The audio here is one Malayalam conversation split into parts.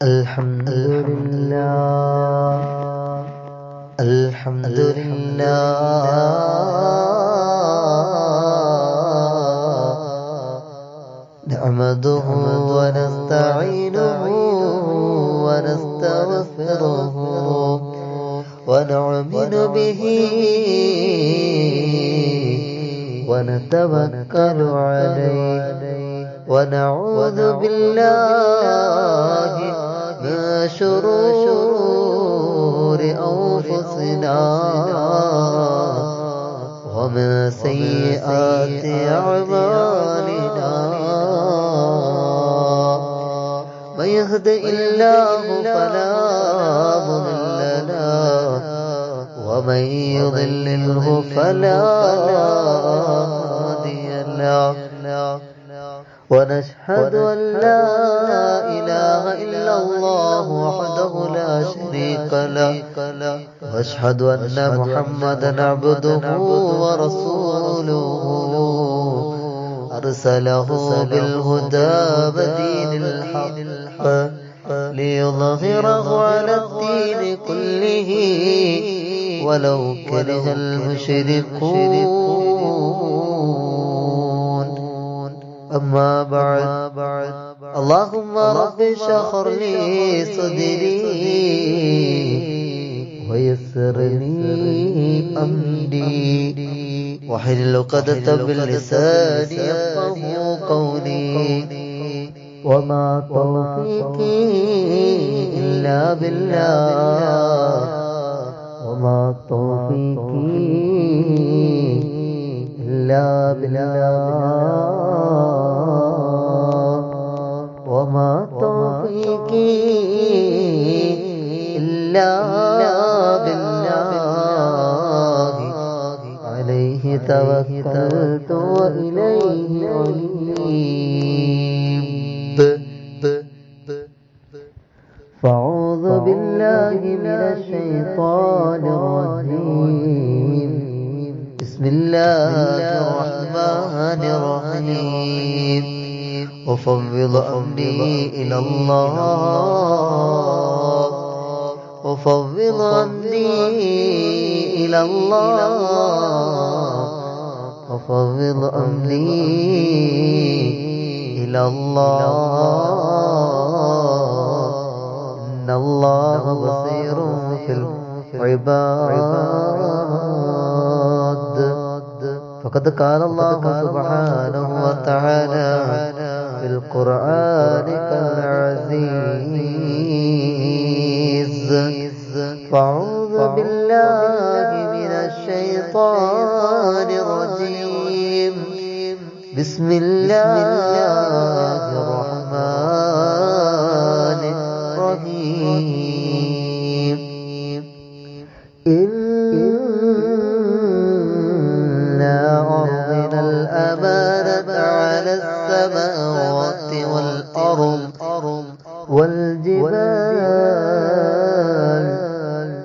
الحمد لله الحمد لله نحمده ونستعينه ونستغفره ونؤمن به ونتوكل عليه ونعوذ بالله من شرور أنفسنا ومن سيئات أعمالنا من يهد الله فلا مضل له ومن يضلله فلا هادي له ونشهد أن لا إله إلا الله وحده لا شريك له وأشهد أن محمدا عبده ورسوله أرسله بالهدى ودين الحق ليظهره على الدين كله ولو كره المشركون أما بعد اللهم رب اشرح لي صدري ويسر لي أمري واحلل عقدة من لساني يفقهوا قولي وما توفيقي إلا بالله وما توفيقي إلا بالله وما توفيقي إلا بالله عليه توكلت وإليه أنيب فأعوذ بالله من الشيطان الرجيم بسم الله الرحمن الرحيم وفوض أمري إلى الله وفوض أمري إلى الله وفوض أمري إلى الله إن الله بصير في العباد فقد قال الله سبحانه وتعالى في القرآن العزيز فأعوذ بالله من الشيطان الرجيم بسم الله الرحمن الرحيم إنا عرضنا الأمانة على السماوات والأرض والجبال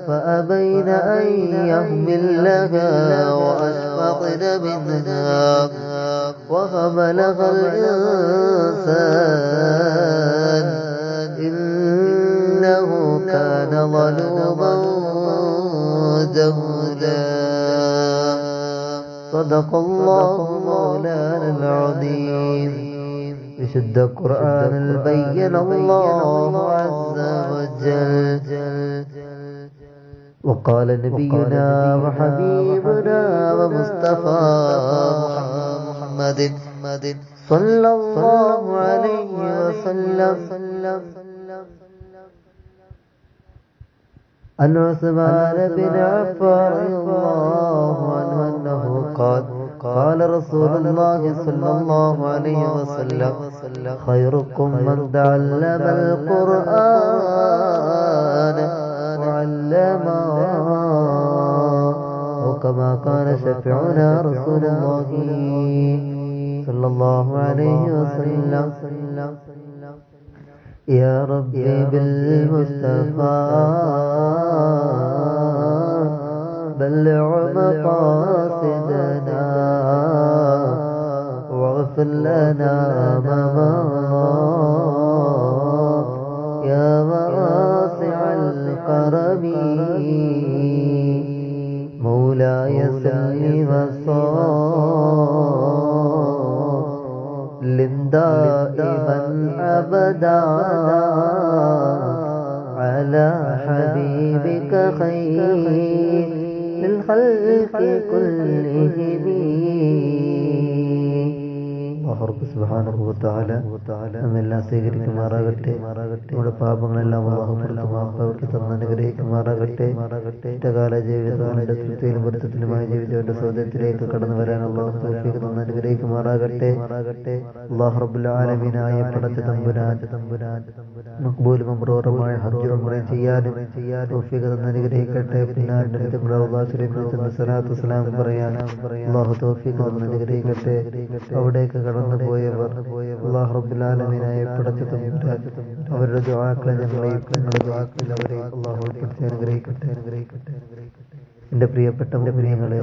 فأبين أن يحملنها وأشفقن منها وحملها الإنسان إنه كان ظلوما جهولا صدق الله مولانا العظيم بشد قرآن البين الله عز وجل وقال نبينا وحبيبنا ومصطفى محمد صلى الله عليه وسلم عن عثمان بن عفان رضي الله عنه أنه قال رسول الله صلى الله عليه وسلم خيركم من تعلم القرآن وعلمه وكما كان شفيعنا رسول الله صلى الله عليه وسلم يا ربي بالمصطفى بلغ مقاصدنا واغفر لنا ما مضى يا واسع الكرم مولاي صل وسلم دائما أبدا على حبيبك خير الخلق كلهم. റബ്ബ് സുബ്ഹാനഹു വ തആല നമ്മെല്ലാം സ്വീകരിക്കുമാറാകട്ടെ. നമ്മുടെ പാപങ്ങളെല്ലാം അല്ലാഹു മാപ്പാക്കി തന്ന് അനുഗ്രഹിക്കുമാറാകട്ടെ. കാല ജീവിതത്തിന്റെ തൃപ്തിയിലും പൊരുത്തത്തിലുമായ ജീവിതത്തിന്റെ സ്വർഗ്ഗത്തിലേക്ക് കടന്നു വരാൻ അല്ലാഹു തൗഫീഖ് തന്ന് അനുഗ്രഹിക്കുമാറാകട്ടെ. അല്ലാഹു റബ്ബുൽ ആലമീനായ പടച്ച തമ്പുരാൻ മഖ്ബൂലും മബ്റൂറുമായ ഹജ്ജ് ഉംറയും ചെയ്യാനും തൗഫീഖ് തന്ന് അനുഗ്രഹിക്കട്ടെ. പിന്നെ നമ്മുടെ റസൂലുള്ളാഹി സ്വല്ലല്ലാഹു അലൈഹി വസല്ലം സലാം പറയാൻ അല്ലാഹു തൗഫീഖ് തന്ന് അനുഗ്രഹിക്കട്ടെ. അവിടേക്ക് കടന്നു പോയവർ അല്ലാഹു റബ്ബുൽ ആലമീനായ പടച്ച തമ്പുരാൻ അവരുടെ ദുആക്കളെ ഞങ്ങളെയും ഞങ്ങളുടെ ദുആക്കളിൽ അവരെയും അല്ലാഹു ഉൾപ്പെടുത്തി അനുഗ്രഹിക്കട്ടെ. എൻ്റെ പ്രിയപ്പെട്ട മുഅ്മിനീങ്ങളെ,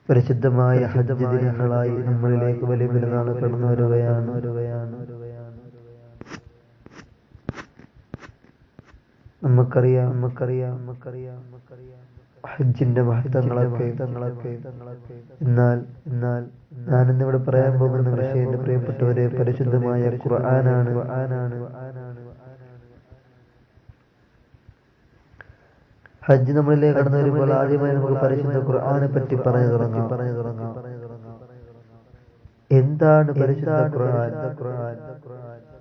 പരിശുദ്ധമായ ഹജ്ജ് ദിനങ്ങളായി നമ്മളിലേക്ക് വലിയ പെരുന്നാൾ കടന്നു വരികയാണ്. നമുക്കറിയാം ഹജ്ജിന്റെ മഹത്വങ്ങളൊക്കെ. എന്നാൽ ഞാനിന്നിവിടെ പറയാൻ പോകുന്ന വിഷയം എൻ്റെ പ്രിയപ്പെട്ടവരെ പരിശുദ്ധമായ ഖുർആനാണ്. ഹജ്ജ് നമ്മളിലേക്ക് കടന്നു വരുമ്പോൾ ആദ്യമായി നമുക്ക് പരിശുദ്ധ ഖുർആനെ പറ്റി പറഞ്ഞു തുടങ്ങാം. എന്താണ് പരിശുദ്ധ ഖുർആൻ?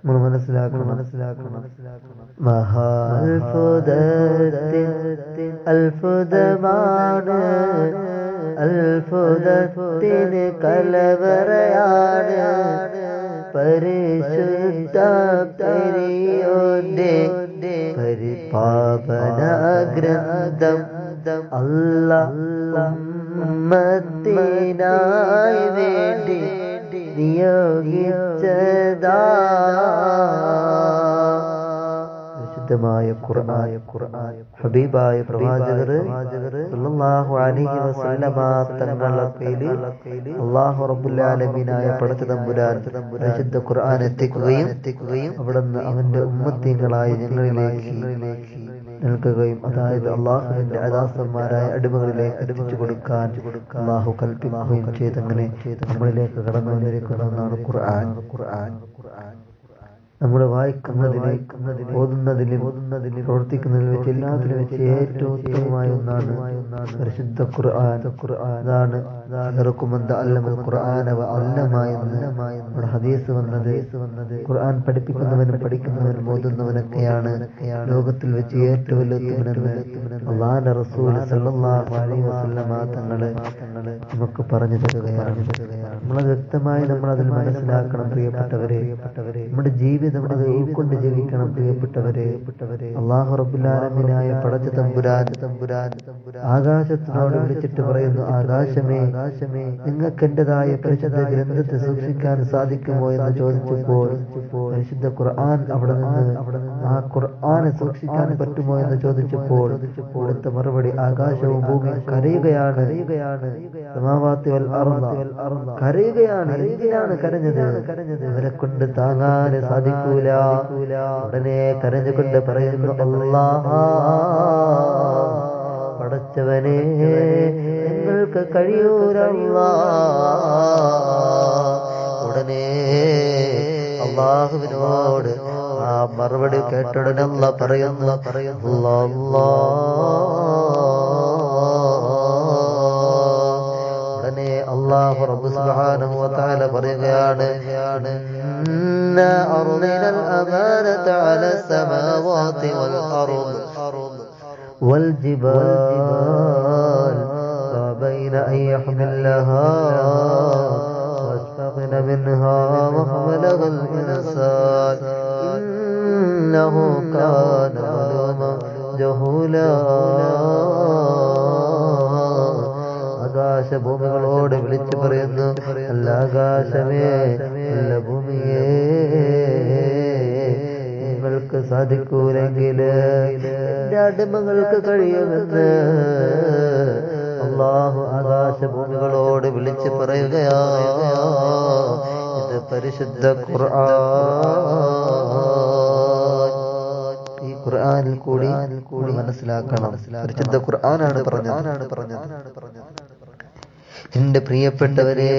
നമ്മൾ മനസ്സിലാക്കണം. അത്ഭുതമാണ്, അത്ഭുതത്തിന് കലവറയാണ് പരിശുദ്ധ പെരിയോന്റെ പരിപാവന ഗ്രന്ഥം. അല്ലാഹ് ഉമ്മത്തിനായി വേണ്ടി നിയോഗിച്ചതാ പരിശുദ്ധമായ ഖുർആൻ. ഹബീബായ പ്രവാചകർ സല്ലല്ലാഹു അലൈഹി വസല്ലമ തങ്ങളുടെ പേരിൽ അല്ലാഹു റബ്ബുൽ ആലമീനായ പടച്ച തമ്പുരാൻ പരിശുദ്ധ ഖുർആൻ എത്തിക്കുകയും അവിടുന്ന് അവന്റെ ഉമ്മത്തീങ്ങളായ ഞങ്ങളിലേക്ക് നൽകുകയും, അതായത് അള്ളാഹുവിന്റെ അദാസന്മാരായ അടിമകളിലേക്ക് എത്തിച്ചു കൊടുക്കാൻ അള്ളാഹു കൽപ്പിക്കുകയും ചെയ്തങ്ങനെ നമ്മളിലേക്ക് കടന്നു വന്നിരിക്കുന്നതാണ് ഖുർആൻ. നമ്മൾ വായിക്കുന്നതിലും ഓതുന്നതിലും പ്രവർത്തിക്കുന്നതിലും വെച്ച് എല്ലാത്തിലും വെച്ച് ഏറ്റവും ഉത്തമമായ ഒന്നാണ് പരിശുദ്ധ ഖുർആൻ. അതാണ് നമ്മുടെ ഹദീസ് വന്നത്. ഖുർആൻ പഠിപ്പിക്കുന്നവനും പഠിക്കുന്നവനും ഓതുന്നവനൊക്കെയാണ് ലോകത്തിൽ വെച്ച് ഏറ്റവും വലിയ ഉത്തമനെന്ന് അല്ലാഹുവിന്റെ റസൂൽ സല്ലല്ലാഹു അലൈഹി വസല്ലമ തങ്ങള് നമുക്ക് പറഞ്ഞു തരികയാണ്. നമ്മളത് വ്യക്തമായി നമ്മൾ അതിൽ മനസ്സിലാക്കണം പ്രിയപ്പെട്ടവരെ. നമ്മുടെ ജീവിതം അത് ഉൾക്കൊണ്ട് ജീവിക്കണം പ്രിയപ്പെട്ടവരെ. അല്ലാഹു റബ്ബുൽ ആലമീനായ പടച്ച തമ്പുരാൻ ആകാശത്തിനോട് വിളിച്ചിട്ട് പറയുന്നു, ആകാശമേ നിങ്ങൾക്ക് എന്റേതായ പരിശുദ്ധ ഗ്രന്ഥത്തെ സൂക്ഷിക്കാൻ സാധിക്കുമോ എന്ന് ചോദിച്ചപ്പോൾ പരിശുദ്ധ ഖുർആൻ അവിടെ നിന്ന് ആ ഖുർആനെ സൂക്ഷിക്കാൻ പറ്റുമോ എന്ന് ചോദിച്ചപ്പോൾ കൊടുത്ത മറുപടി, ആകാശവും ഭൂമിയും കരയുകയാണ്, സമാവാതി വൽ അർള കരയുകയാണ്. എന്തിനാണ് കരഞ്ഞത്? അവരെ കൊണ്ട് താങ്ങാൻ സാധിക്കൂല. ഉടനെ കരഞ്ഞുകൊണ്ട് പറയുന്നു, അല്ലാഹ് പടച്ചവനെ നിങ്ങൾക്ക് കഴിയൂല. ഉടനെ അല്ലാഹുവിനോട് ആ മറുപടി കേട്ടുടനെ അല്ലാഹ് പറയുന്നു, ഉടനെ അല്ലാഹു റബ്ബ് സുബ്ഹാനഹു വ തആല പറയുകയാണ്, ഇന്നാ അർദിനൽ അമാനത അലാ സമാവാതി വൽ അർദ് വൽ ജിബാൽ فأبين أن يحملنها واشفقن منها وحملها الإنسان إنه كان ظلوما جهولا. ആകാശഭൂമികളോട് വിളിച്ചു പറയുന്നു, അല്ല ആകാശമേ, അല്ല ഭൂമിയേ, നിങ്ങൾക്ക് സാധിക്കൂലെങ്കിൽ എന്റെ അടിമകൾക്ക് കഴിയുമെന്ന് അല്ലാഹു ആകാശഭൂമികളോട് വിളിച്ചു പറയുകയാ. ഇത് അത് പരിശുദ്ധ ഖുർആൻ. ഈ ഖുർആനിൽ കൂടി മനസ്സിലാക്കണം. പരിശുദ്ധ ഖുർആനാണ് പറഞ്ഞത്. എന്റെ പ്രിയപ്പെട്ടവരെ,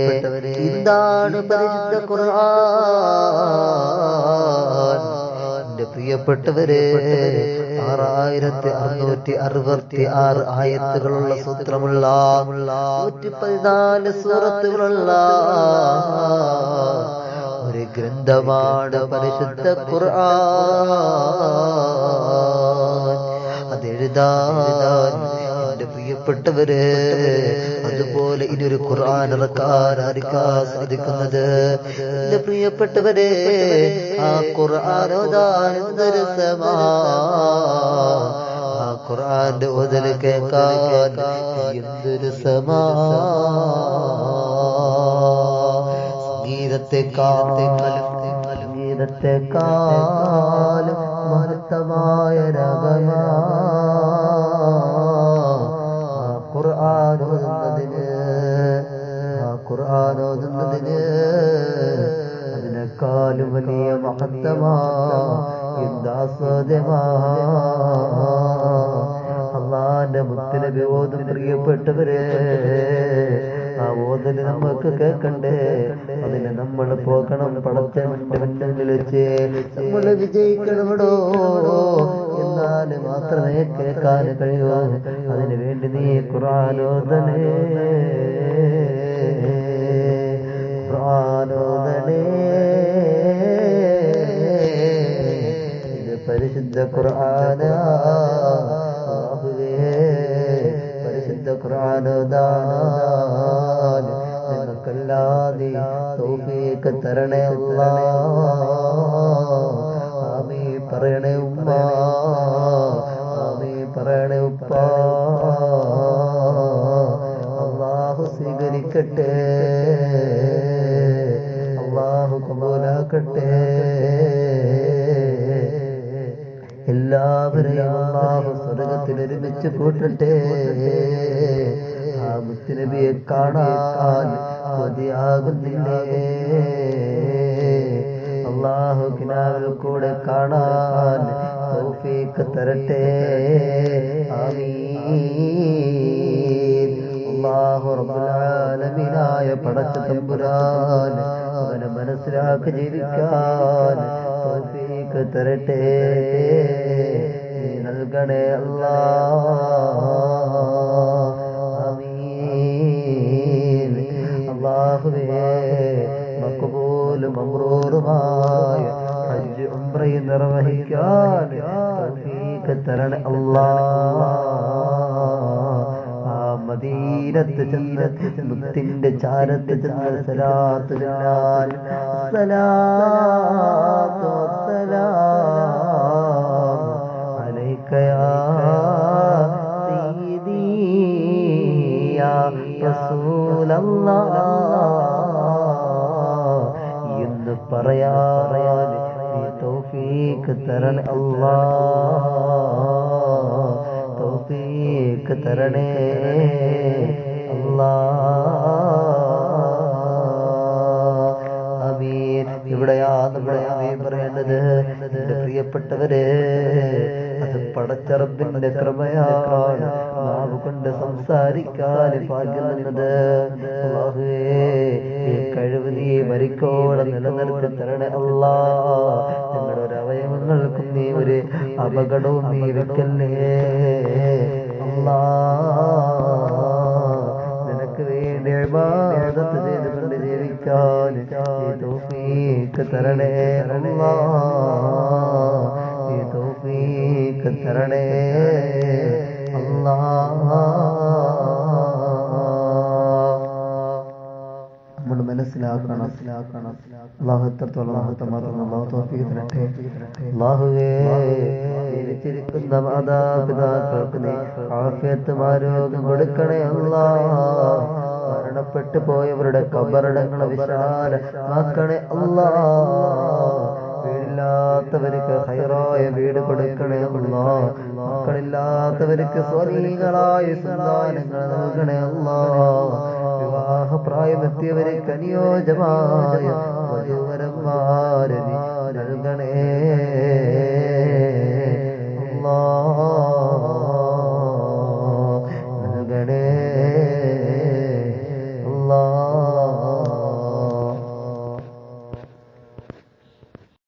എന്താണ് പരിശുദ്ധ ഖുർആൻ? എന്റെ പ്രിയപ്പെട്ടവരെ, 6666 ആയത്തുകളുള്ള സൂത്രമുള്ള 114 സൂറത്തുകളുള്ള ഒരു ഗ്രന്ഥമാണ് പരിശുദ്ധ ഖുർആൻ. അതെഴുതാൻ എന്റെ പ്രിയപ്പെട്ടവരെ, അതുപോലെ ഇനിയൊരു ഖുർആൻ ഇറക്കാൻ ആർക്കാ സാധിക്കുന്നത്? എന്റെ പ്രിയപ്പെട്ടവരെ, ആ ഖുർആൻ ഓതാൻ എന്തൊരു രസമാ! ആ ഖുർആന്റെ ഓതൽ കേൾക്കാൻ എന്തൊരു രസമാ! സംഗീതത്തെക്കാളും മഹത്തമായ രാഗമാ ഖുർആൻ ഓതുന്നതിന് അതിനേക്കാളും വലിയ മഹത്തമാ എന്താസ്വാദ്യമാ അല്ലാഹുവിന്റെ മുത്തുനബി ഓതും. പ്രിയപ്പെട്ടവരെ, ആ ഓതല് നമുക്ക് കേൾക്കണ്ടേ? അതിന് നമ്മൾ പോകണം. പടച്ചവന്റെ മുന്നിൽ വെച്ച് നമ്മൾ വിജയിക്കണമടോ. എന്നാൽ മാത്രമേ കേൾക്കാൻ കഴിയൂ. അതിനു വേണ്ടി നീ ഖുർആൻ ഓതണേ, ഖുർആൻ ഓതണേ. ഇത് പരിശുദ്ധ ഖുർആനാ. പരിശുദ്ധ ഖുർആൻ ഓതാൻ നിങ്ങൾക്കല്ലാതെ തൗഫീഖ് തരണേ അല്ലാഹ്. ആമീൻ പറയണേ ഉമ്മ, ആമീൻ പറയണേ ഉപ്പ. അല്ലാഹു സ്വീകരിക്കട്ടെ, അല്ലാഹു കബൂലാക്കട്ടെ. എല്ലാവരെയും അല്ലാഹു സ്വർഗ്ഗത്തിൽ ഒരുമിച്ച് കൂട്ടട്ടെ. ആ മുത്തുനബിയെ കാണാൻ കൊതിയാകുന്നില്ലേ? അല്ലാഹു കിനാവിൽ കൂടെ കാണാൻ തൗഫീഖ് തരട്ടെ. ആമീൻ. അല്ലാഹു റബ്ബുൽ ആലമീനായ പടച്ച തമ്പുരാൻ അവനെ മനസ്സിലാക്കി ജീവിക്കാൻ തൗഫീഖ് തരട്ടെ. നീ നൽകണേ അല്ലാഹ്. ആമീൻ. അല്ലാഹുവേ, മഖ്ബൂലും മബ്റൂറുമായ ഹജ്ജ് ഉംറയും നിർവഹിക്കാൻ തൗഫീഖ് തരണേ അല്ലാഹ്. മദീനത്ത് ചെന്ന് മുത്തിന്റെ ചാരത്ത് ചെന്ന് സലാത്ത് ചൊല്ലാൻ സലാത്തു വസ്സലാം അലൈക യാ സയ്യിദി യാ റസൂലല്ലാഹ് എന്ന് പറയാൻ നീ തൗഫീഖ് തരണേ അല്ലാഹ്. തൗഫീഖ് തരണേ അല്ലാഹ്. ആമീൻ. ഇവിടെയാ നമ്മുടെ ആമീൻ പറയേണ്ടത്? എന്റെ പ്രിയപ്പെട്ടവരെ, അത് പടച്ച റബ്ബിന്റെ കൃപയാണ്. നാവ് കൊണ്ട് സംസാരിക്കാൻ ഭാഗ്യം തന്നത്. അല്ലാഹുവേ, ഈ കഴിവ് നീ മരിക്കോടെ നിലനിർത്തി തരണേ അല്ലാഹ്. ഞങ്ങളുടെ ഒരു അവയവങ്ങൾക്കും നീ ഒരു അപകടവും നീ വെക്കല്ലേ അല്ലാഹ്. നിനക്ക് വേണ്ടി ഇബാദത്ത് ചെയ്തുകൊണ്ട് ജീവിക്കാൻ ഈ തൗഫീഖ് തരണേ അല്ലാഹ്. ഈ തൗഫീഖ് തരണേ അല്ലാഹ്. നമ്മൾ മനസ്സിലാക്കണം. അല്ലാഹു എത്രത്തോളം മഹത്വമാർന്ന അല്ലാഹു തൗഫീഖ് തരട്ടെ. അല്ലാഹുവേ, ജീവിച്ചിരിക്കുന്ന മാതാപിതാക്കൾക്ക് നീ ആഫിയത്തും ആരോഗ്യം കൊടുക്കണേ അല്ലാഹ്. മരണപ്പെട്ടു പോയവരുടെ ഖബറിടങ്ങളെ വിശാലമാക്കണേ അല്ലാഹ്. വീടില്ലാത്തവർക്ക് ഹൈറായ വീട് കൊടുക്കണേ അല്ലാഹ്. മക്കളില്ലാത്തവർക്ക് സ്വലീകളായ സന്താനങ്ങൾ നൽകണേ അല്ലാഹ്. വിവാഹപ്രായമെത്തിയവർക്ക് അനുയോജ്യമായ ഇരുവരന്മാരെ നീ